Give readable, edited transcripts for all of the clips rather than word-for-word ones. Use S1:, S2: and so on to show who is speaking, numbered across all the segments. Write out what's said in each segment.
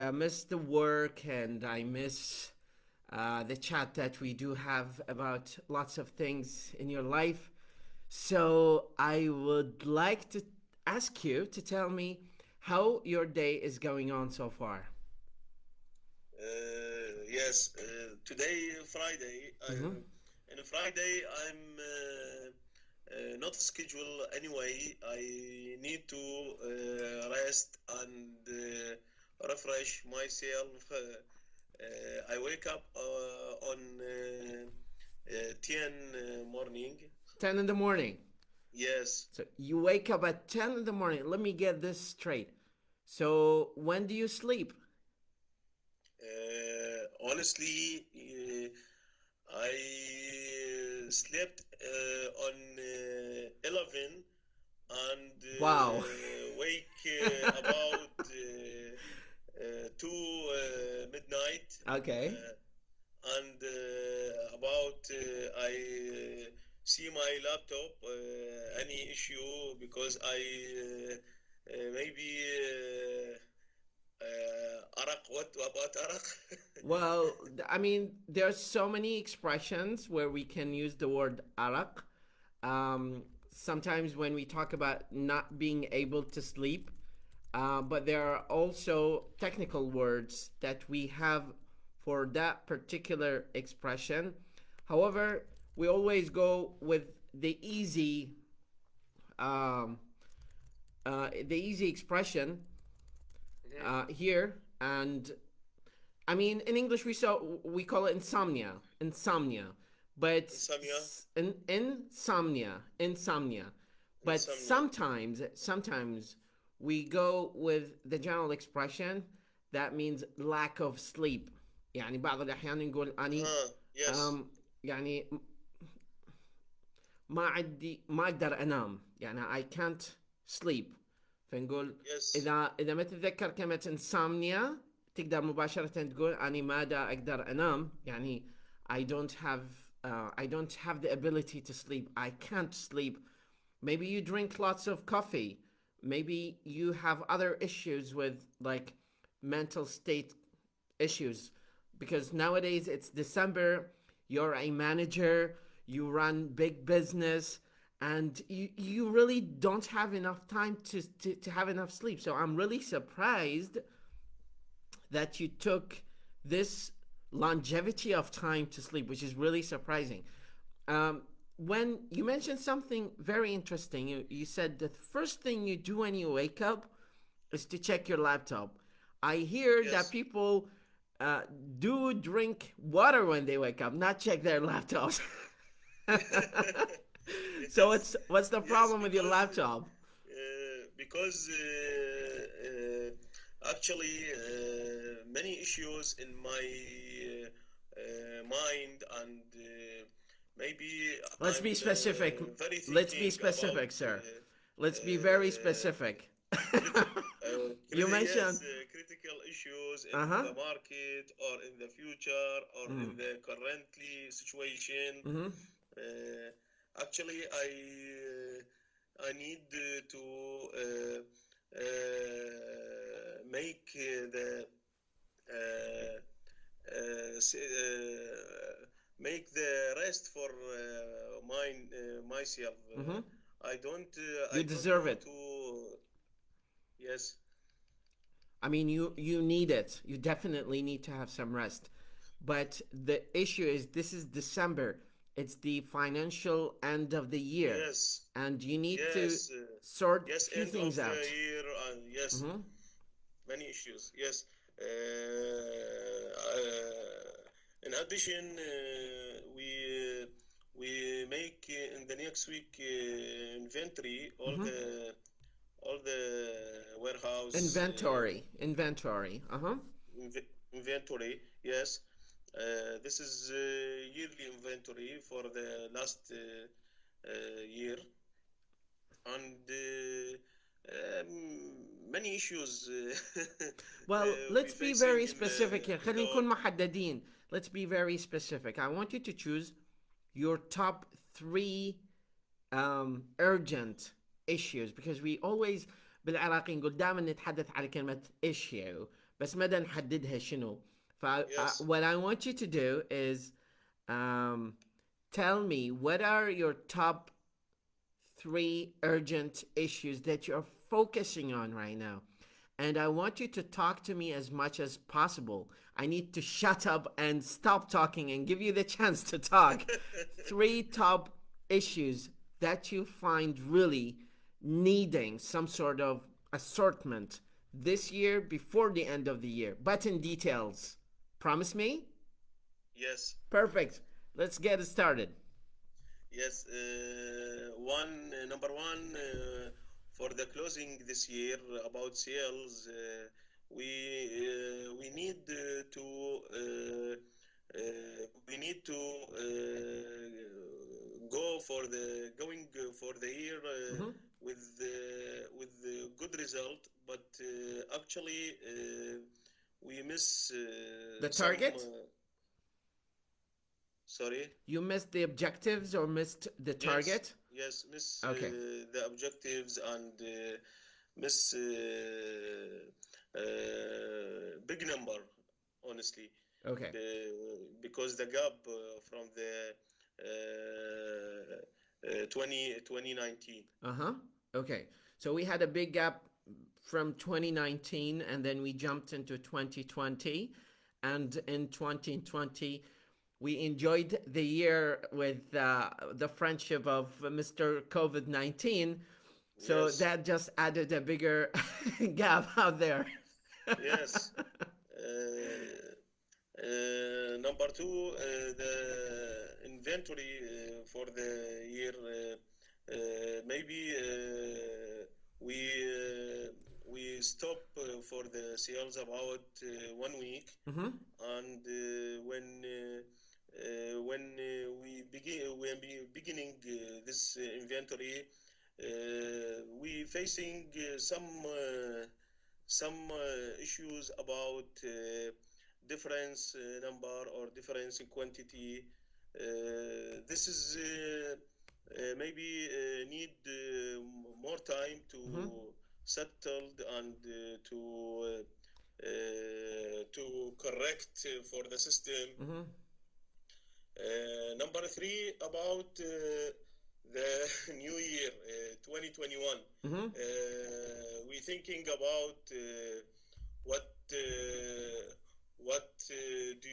S1: miss the work and I miss the chat that we do have about lots of things in your life. So I would like to ask you to tell me how your day is going on so far.
S2: Yes, today Friday.
S1: Mm-hmm.
S2: And Friday I'm not scheduled anyway. I need to rest and refresh myself. I wake up on 10 morning.
S1: 10 in the morning.
S2: Yes.
S1: So you wake up at 10 in the morning. Let me get this straight. So when do you sleep?
S2: Honestly, I slept on 11 and
S1: Wow.
S2: wake about 2 midnight.
S1: Okay.
S2: And about I see my laptop any issue because I maybe arak. What about arak?
S1: Well, I mean, there's so many expressions where we can use the word arak. Sometimes when we talk about not being able to sleep, but there are also technical words that we have for that particular expression. However, we always go with um, the easy expression
S2: Mhm.
S1: here, and I mean, in English we call it insomnia, but
S2: Insomnia.
S1: insomnia. But
S2: Insomnia.
S1: sometimes we go with the general expression that means lack of sleep. يعني بعض الأحيان نقول أني
S2: Yes.
S1: يعني ما أقدر أنام يعني I can't sleep. فنقول
S2: Yes.
S1: إذا ما تتذكر كلمة insomnia تقدر مباشرة تقول أنا ماذا أقدر أنام يعني I don't have the ability to sleep. I can't sleep. Maybe you drink lots of coffee. Maybe you have other issues with like mental state issues because nowadays it's December, you're a manager, you run big business, and you really don't have enough time to have enough sleep. So I'm really surprised that you took this longevity of time to sleep, which is really surprising. When you mentioned something very interesting, you said the first thing you do when you wake up is to check your laptop. I hear that
S2: Yes.
S1: people uh, do drink water when they wake up, not check their laptops. So
S2: Yes.
S1: what's the
S2: Yes.
S1: problem with your laptop?
S2: Because actually many issues in my mind, and maybe
S1: Let's be
S2: I'm
S1: specific.
S2: very
S1: Let's be
S2: thinking about
S1: specific, sir. Let's be very
S2: uh,
S1: specific. You mentioned,
S2: yes, critical issues
S1: uh
S2: in
S1: huh.
S2: the market or in the future or
S1: Mm.
S2: in the currently situation.
S1: Mm-hmm.
S2: Actually, I need to make the uh, make the rest for myself.
S1: Mm-hmm.
S2: I
S1: You
S2: don't
S1: deserve
S2: want
S1: it.
S2: to. Yes.
S1: I mean, you need it. You definitely need to have some rest. But the issue is, this is December. It's the financial end of the year,
S2: Yes.
S1: and you need to
S2: Yes.
S1: sort
S2: Yes.
S1: few
S2: End of
S1: things
S2: the
S1: out.
S2: year. Yes.
S1: Mm-hmm.
S2: Many issues. Yes. In addition, we make in the next week inventory
S1: Mm-hmm.
S2: all the warehouse
S1: Inventory. Uh huh.
S2: inventory. Yes. This is yearly inventory for the last year, and many issues
S1: Well,
S2: we
S1: let's be
S2: facing
S1: very specific here.
S2: in
S1: خلينا
S2: our.
S1: نكون محددين. Let's be very specific. I want you to choose your top three urgent issues because we always بالعراقي نقول دائما نتحدث على كلمة issue بس ما نحددها شنو.
S2: Yes.
S1: what I want you to do is tell me what are your top 3 urgent issues that you're focusing on right now. And I want you to talk to me as much as possible. I need to shut up and stop talking and give you the chance to talk. 3 top issues that you find really needing some sort of assortment this year before the end of the year, but in details. Promise me?
S2: Yes.
S1: Perfect. Let's get started.
S2: Yes. Number one, for the closing this year about sales, we need to going for the year with good result, but actually we miss
S1: The
S2: some.
S1: target?
S2: Sorry.
S1: You missed the objectives or missed the
S2: Yes,
S1: target?
S2: yes, miss
S1: Okay.
S2: the objectives and miss big number, honestly,
S1: Okay.
S2: because the gap from the 2019.
S1: Uh-huh. Okay. So we had a big gap from 2019 and then we jumped into 2020. And in 2020, we enjoyed the year with the friendship of Mr. COVID-19. So
S2: Yes,
S1: that just added a bigger gap out there.
S2: yes. Number two, the inventory for the year. Maybe we stop for the sales about 1 week, and when we beginning this inventory, we facing some issues about difference number or difference in quantity. This is maybe need more time to settle and to correct for the system. Number three, about the new year 2021. We thinking about what do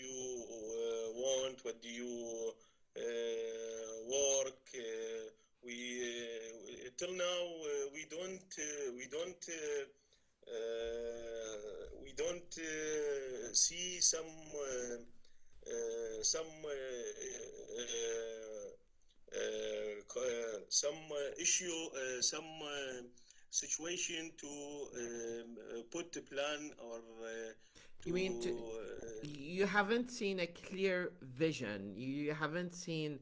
S2: you want? What do you work? We till now we don't see some issue, some situation to put a plan or
S1: You mean you haven't seen a clear vision? You haven't seen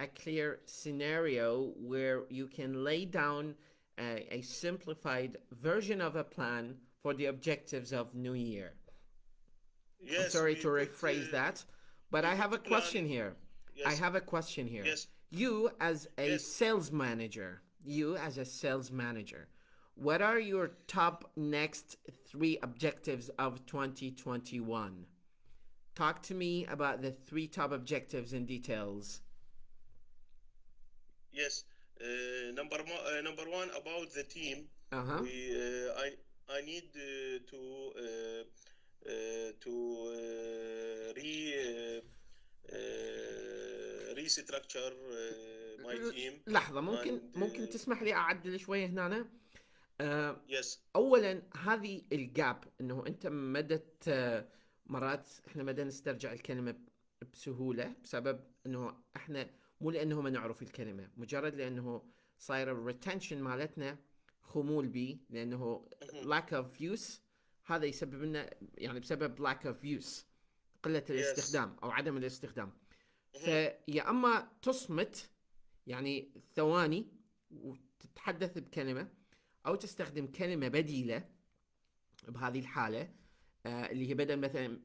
S1: a clear scenario where you can lay down a simplified version of a plan for the objectives of New Year?
S2: yes,
S1: I'm sorry
S2: we
S1: to
S2: put
S1: rephrase that, but
S2: we
S1: I have
S2: put
S1: a
S2: a plan.
S1: question here. I
S2: Yes,
S1: have a question here.
S2: yes,
S1: You as a
S2: yes.
S1: sales manager, what are your top next 3 objectives of 2021? Talk to me about the 3 top objectives in details.
S2: Yes, number one about the team.
S1: Uh-huh.
S2: I need to restructure my team
S1: لحظة،
S2: and
S1: ممكن تسمح لي أعدل شوية هنا.
S2: yes,
S1: اولا هذه الجاب انه انت مدت مرات احنا ما نسترجع الكلمه بسهوله بسبب انه احنا مو لانه ما نعرف الكلمه، مجرد لانه صاير الريتنشن مالتنا خمول بي، لانه lack of use. هذا يسبب لنا يعني بسبب lack of use، قله
S2: yes,
S1: الاستخدام او عدم الاستخدام. فيا اما تصمت يعني ثواني وتتحدث بكلمه، او تستخدم كلمه بديله بهذه الحاله اللي هي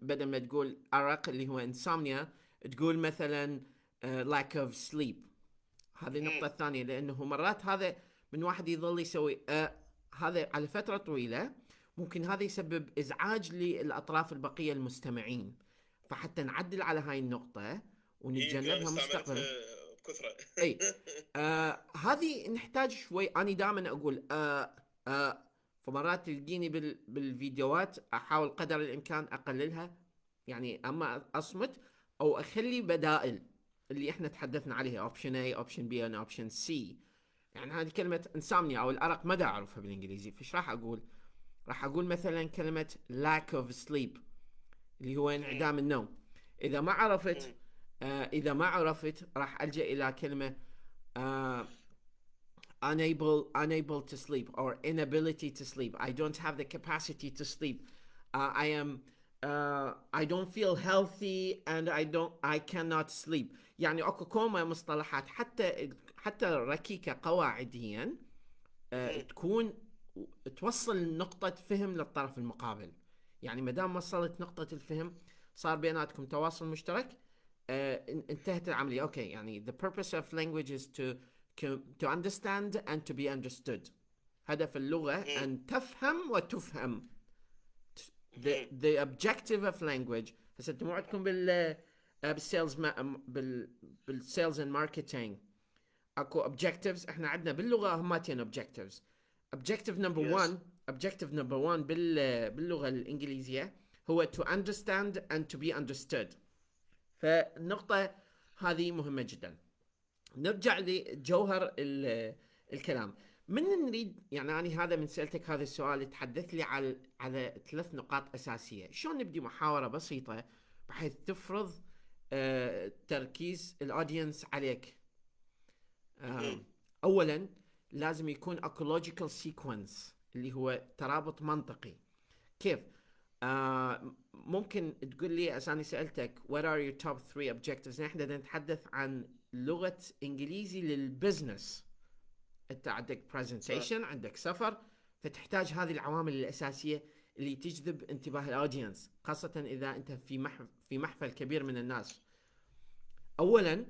S1: بدل ما تقول ارق اللي هو انسومنيا، تقول مثلا lack of sleep. هذه النقطه الثانيه، لانه مرات هذا من واحد يظل يسوي هذا على فتره طويله، ممكن هذا يسبب إزعاج للأطراف البقية المستمعين، فحتى نعدل على هاي النقطة ونتجنبها مستقبلا.
S2: بكثرة.
S1: اي هذه نحتاج شوي. انا دائما اقول فمرات تلقيني بالفيديوهات احاول قدر الامكان اقللها، يعني اما اصمت او اخلي بدائل اللي احنا تحدثنا عليها، اوبشن اي، اوبشن بي، اوبشن سي. يعني هذه كلمة انسامنيا او الارق ما دا اعرفها بالانجليزي، فايش راح اقول؟ راح اقول مثلا كلمة lack of sleep اللي هو انعدام النوم. اذا ما عرفت اذا ما عرفت راح الجا الى كلمة unable to sleep or inability to sleep. I don't have the capacity to sleep. I don't feel healthy and I cannot sleep. يعني اكو كوما مصطلحات حتى ركيكة قواعديا تكون توصل نقطة فهم للطرف المقابل. يعني ما دام وصلت نقطة الفهم صار بيناتكم تواصل مشترك، انتهت العملية. اوكي، يعني the purpose of language is to understand and to be understood. هدف اللغة أن تفهم وتفهم. The objective of language. هسه انتم عندكم بالسيلز بالسيلز and marketing اكو objectives. احنا عندنا باللغة هماتين objectives. Objective number one باللغة الإنجليزية هو to understand and to be understood. فالنقطة هذه مهمة جدا. نرجع لجوهر الكلام. من نريد، يعني أنا هذا من سألتك هذا السؤال تحدث لي على 3 نقاط أساسية. شلون نبدي محاورة بسيطة بحيث تفرض تركيز الأودينس عليك؟ أولا لازم يكون ecological sequence اللي هو ترابط منطقي. كيف؟ ممكن تقول لي أساني سألتك what are your top 3 objectives. نحن نتحدث عن لغة إنجليزي للبزنس. أنت عندك presentation، عندك سفر، فتحتاج هذه العوامل الأساسية اللي تجذب انتباه الأودينس، خاصة إذا أنت في محفل كبير من الناس. أولا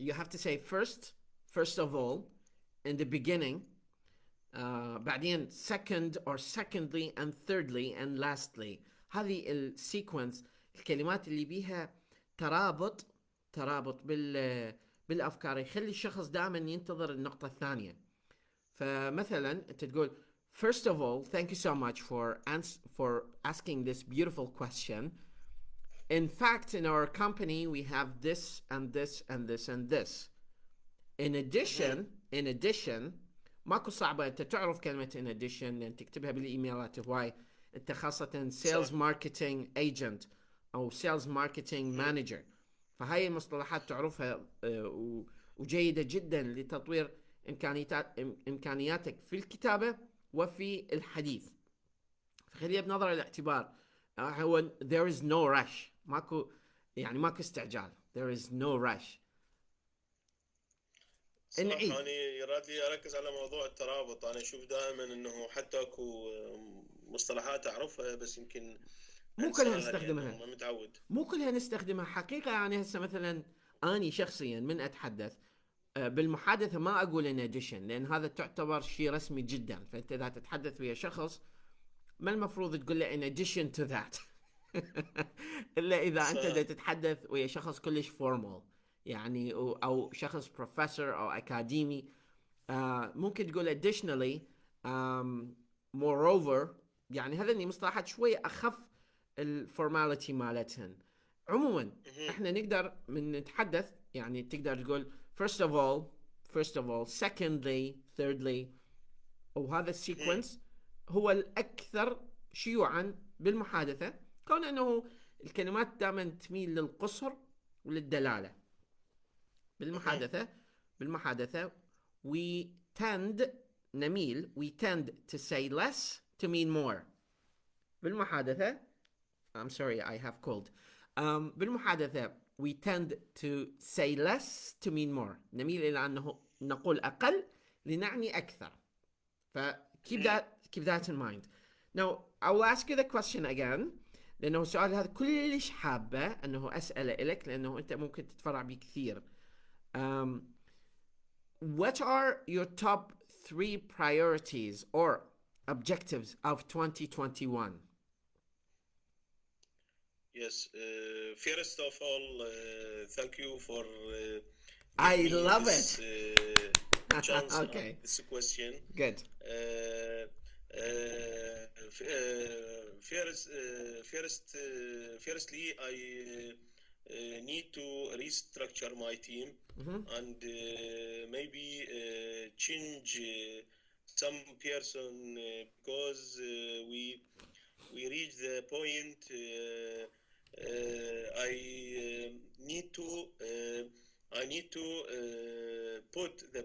S1: you have to say first of all in the beginning, بعدين second or secondly and thirdly and lastly. هذه السيكونس الكلمات اللي بيها ترابط بالأفكار يخلي الشخص دائما ينتظر النقطة الثانية. فمثلا أنت تقول first of all thank you so much for asking this beautiful question. In fact in our company we have this and this and this and this. In addition ماكو صعبة. أنت تعرف كلمة in addition لأن تكتبها بالإيميلات هواي. أنت خاصة sales marketing agent أو sales marketing manager، فهاي المصطلحات تعرفها وجيدة جدا لتطوير إمكانياتك في الكتابة وفي الحديث. فخليها بنظر الاعتبار. هو there is no rush. ماكو استعجال. there is no rush.
S2: صراحة أنا يراد لي أركز على موضوع الترابط. أنا أشوف دائما أنه حتى أكو مصطلحات أعرفها بس يمكن
S1: مو كلها نستخدمها.
S2: ما متعود.
S1: مو كلها نستخدمها حقيقة. يعني هسه مثلا أنا شخصيا من أتحدث بالمحادثة ما أقول in addition لأن هذا تعتبر شيء رسمي جدا. فأنت إذا تتحدث ويا شخص ما المفروض تقول له in addition to that إلا إذا أنت تتحدث ويا شخص كلش formal يعني أو شخص professor أو أكاديمي. ممكن تقول additionally moreover. يعني هذني مصطلحات شوية أخف الفورماليتي مالتهن. عموما احنا نقدر من نتحدث يعني تقدر تقول first of all secondly thirdly. وهذا السيكونس هو الأكثر شيوعا بالمحادثة، كون أنه الكلمات دائما تميل للقصر وللدلالة. بالمحادثة we tend to say less to mean more. بالمحادثة I'm sorry I have cold. بالمحادثة we tend to say less to mean more. نميل إلى أنه نقول أقل لنعني أكثر. keep that in mind. Now I will ask you the question again لأنه السؤال هذا كلش حابة أنه أسأله إلك لأنه أنت ممكن تتفرع بيه كثير. What are your top 3 priorities or objectives of 2021?
S2: Yes. First of all, thank you for
S1: I
S2: giving me
S1: love
S2: this
S1: it.
S2: chance and
S1: Okay,
S2: this question.
S1: good.
S2: Firstly, I need to restructure my team and maybe change some person because we reach the point I need to put the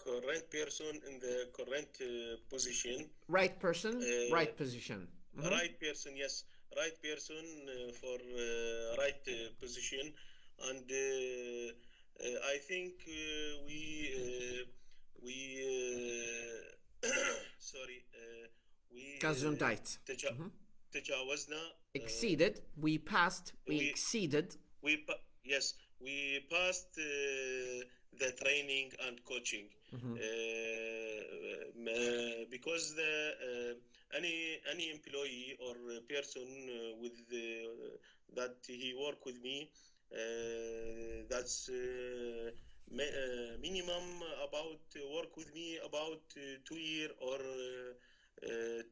S2: current person in the current position.
S1: Right person, right position.
S2: Right person, yes, right person for right position, and I think we sorry we
S1: Gesundheit.
S2: تجاوزنا
S1: Exceeded. We passed. We
S2: we
S1: exceeded.
S2: yes, we passed the training and coaching because any employee or person with that he work with me that's minimum about work with me about 2 year or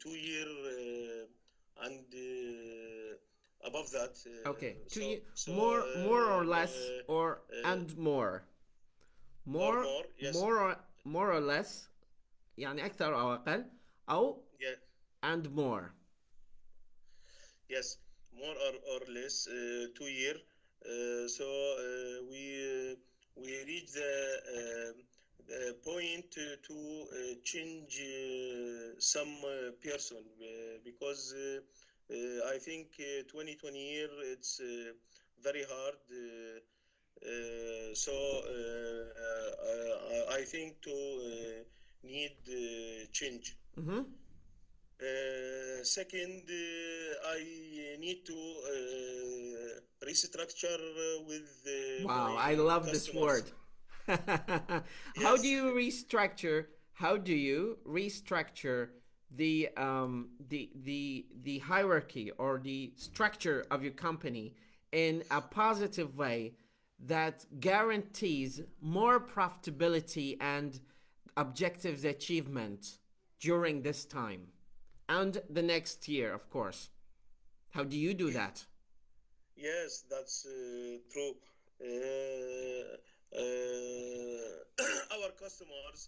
S2: 2 year and above that.
S1: Okay.
S2: So
S1: More or less, or and more. More,
S2: yes,
S1: more or less. يعني أكثر أو أقل. أو
S2: yeah,
S1: and more.
S2: yes, more or less 2 year. So we reach the point to change some person because I think 2020 year it's very hard. So I think to need change. Second, I need to restructure with
S1: Wow,
S2: my
S1: I love this
S2: customers.
S1: word. How do
S2: Yes.
S1: you restructure? How do you restructure the the hierarchy or the structure of your company in a positive way that guarantees more profitability and objectives achievement during this time and the next year, of course? How do you do that?
S2: Yes, that's true. Our customers,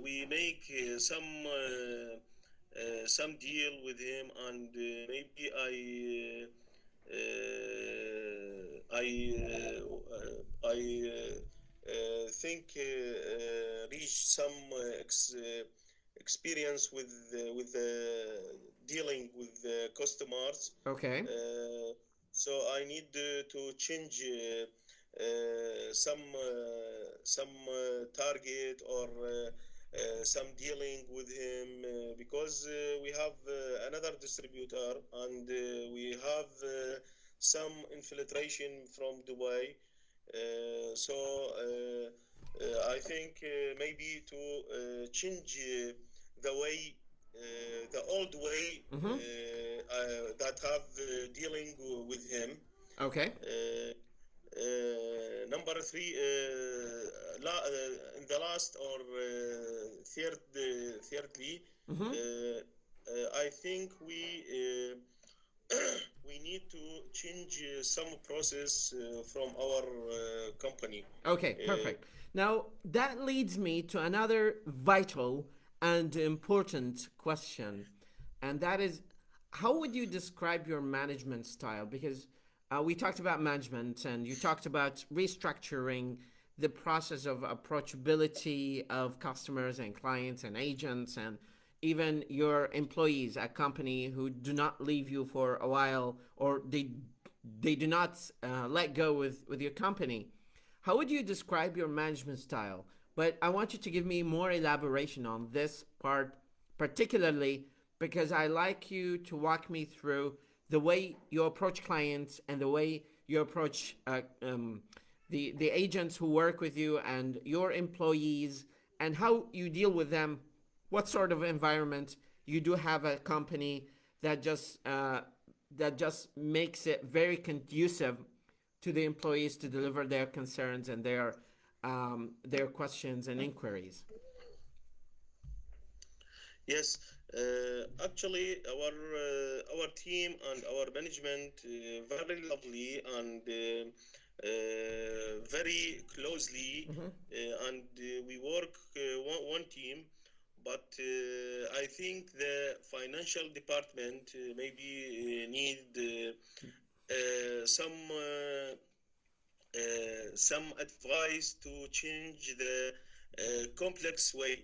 S2: we make some deal with him, and maybe I think reach some experience with dealing with customers.
S1: Okay.
S2: So I need to change some target or some dealing with him because we have another distributor and we have some infiltration from Dubai. So I think maybe to change the way, the old way that have dealing with him.
S1: Okay.
S2: Number three, in the last or thirdly, I think we need to change some process from our company.
S1: Okay, perfect. Now, that leads me to another vital and important question, and that is, how would you describe your management style? Because we talked about management and you talked about restructuring the process of approachability of customers and clients and agents and even your employees at company who do not leave you for a while, or they do not let go with your company. How would you describe your management style? But I want you to give me more elaboration on this part, particularly because I like you to walk me through the way you approach clients and the way you approach the agents who work with you and your employees and how you deal with them. What sort of environment you do have a company that just makes it very conducive to the employees to deliver their concerns and their questions and inquiries.
S2: Yes, actually, our team and our management very lovely and very closely, and we work one team. But I think the financial department maybe need some advice to change the complex way,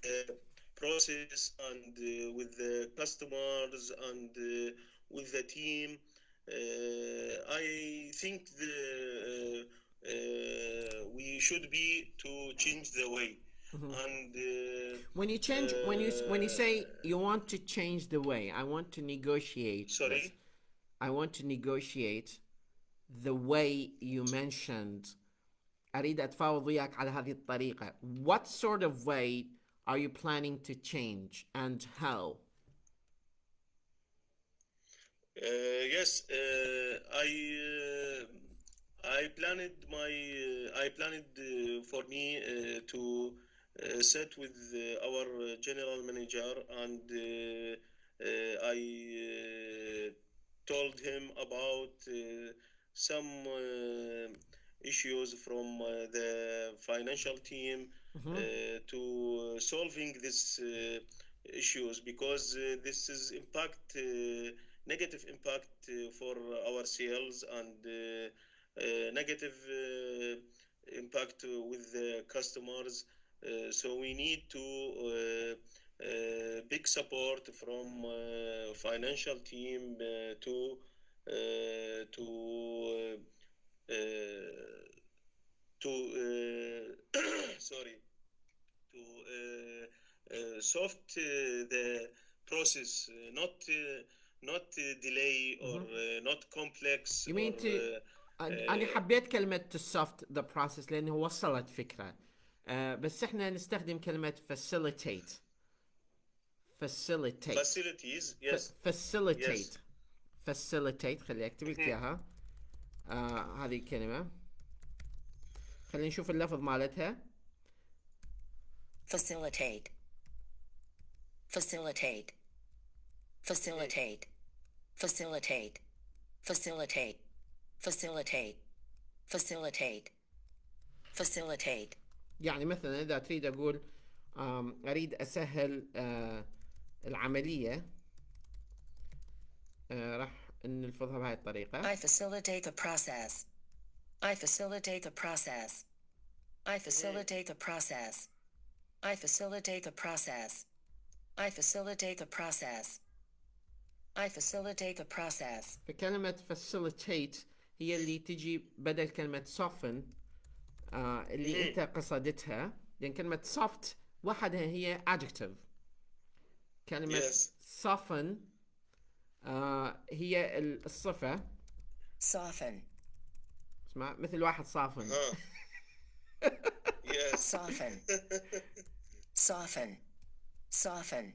S2: the process, and with the customers and with the team. I think we should be to change the way. And
S1: when you say you want to change the way, I want to negotiate this.
S2: sorry.
S1: I want to negotiate the way you mentioned. أريد أتفاوض وياك على هذه الطريقة. What sort of way are you planning to change and how?
S2: Yes, I planned for me to sit with our general manager, and I told him about some issues from the financial team to solving this issues, because this is negative impact for our sales, and negative impact with the customers. So we need to big support from financial team to sorry, to soft the process, not delay or not complex
S1: You mean
S2: or
S1: to أنا حبيت كلمة to soft the process لأنه وصلت فكرة. بس احنا نستخدم كلمة facilitate.
S2: facilities. Yes.
S1: Facilitate.
S2: Yes.
S1: Facilitate. خلي أكتب لك إياها. هذه الكلمة. خلينا نشوف اللفظ مالتها.
S3: Facilitate. Facilitate. Facilitate. Facilitate. Facilitate. Facilitate. Facilitate. Facilitate.
S1: يعني مثلا إذا تريد أقول أريد أسهل العملية راح نلفظها بهاي الطريقة.
S3: I facilitate the process. I facilitate the process. I facilitate the process. I facilitate the process. I facilitate the process. I facilitate the process.
S1: فكلمة facilitate هي اللي تجي بدل كلمة soften اللي أنت قصدتها، لأن كلمة soft وحدها هي adjective. كلمة soften هي الصفة.
S3: Soften.
S1: اسمع مثل واحد صافن.
S3: Soften. Soften. Soften.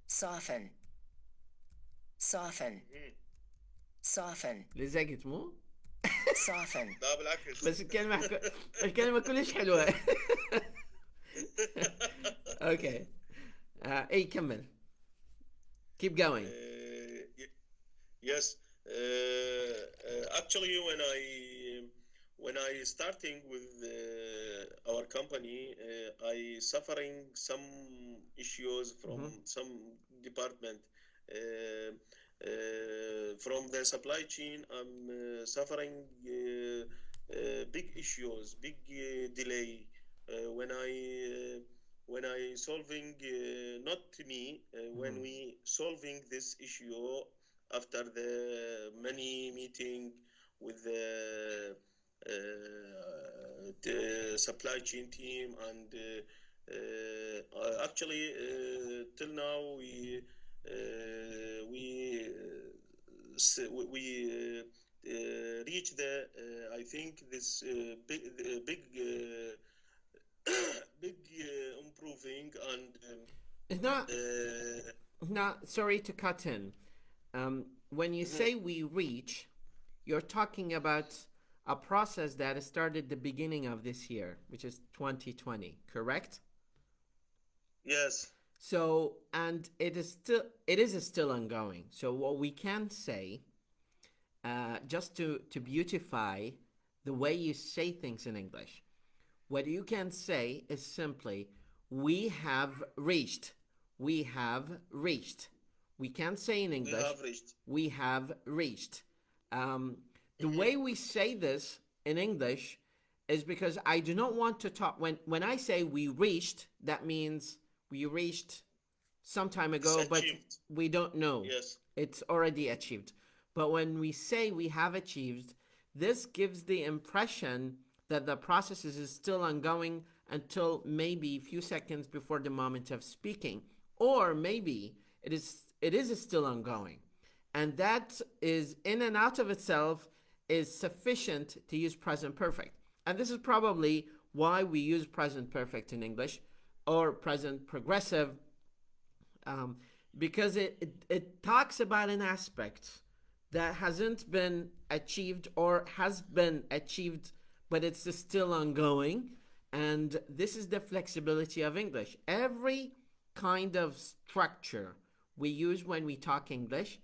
S3: Soften. Soften. Soften.
S1: لزقت مو؟
S3: Soften.
S2: لا بالعكس.
S1: بس الكلمة كلش حلوة. اوكي. اي كمل. Keep going.
S2: Yes. Actually, when I starting with our company, I suffering some issues from some department. From the supply chain, I'm suffering big issues, big delay when I solving not me when we solving this issue after the many meeting with the supply chain team, and actually till now we reach the I think this big improving and
S1: It's not,
S2: uh,
S1: not, sorry to cut in. When you say we reach, you're talking about a process that started the beginning of this year, which is 2020, correct?
S2: yes,
S1: So, and it is still ongoing. So what we can say, just to beautify the way you say things in English, what you can say is simply, we have reached. We have reached. We can't say in
S2: we
S1: English,
S2: have reached.
S1: we have reached. The way we say this in English is because I do not want to talk. When I say we reached, that means we reached some time
S2: It's
S1: ago, but
S2: achieved.
S1: we don't know.
S2: Yes.
S1: It's already achieved. But when we say we have achieved, this gives the impression that the process is still ongoing until maybe a few seconds before the moment of speaking, or maybe it is still ongoing, and that is in and out of itself is sufficient to use present perfect. And this is probably why we use present perfect in English or present progressive, because it talks about an aspect that hasn't been achieved or has been achieved, but it's still ongoing. And this is the flexibility of English. Every kind of structure we use when we talk English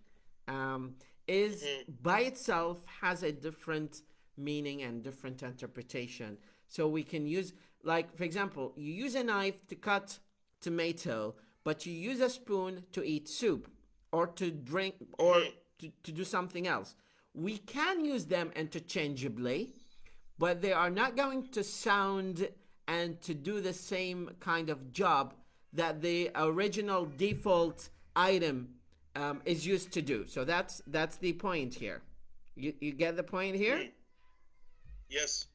S1: is by itself has a different meaning and different interpretation. So we can use, like, for example, you use a knife to cut tomato, but you use a spoon to eat soup or to drink or to do something else. We can use them interchangeably, but they are not going to sound and to do the same kind of job that the original default item is used to do. So that's the point here. You get the point here?
S2: Yes.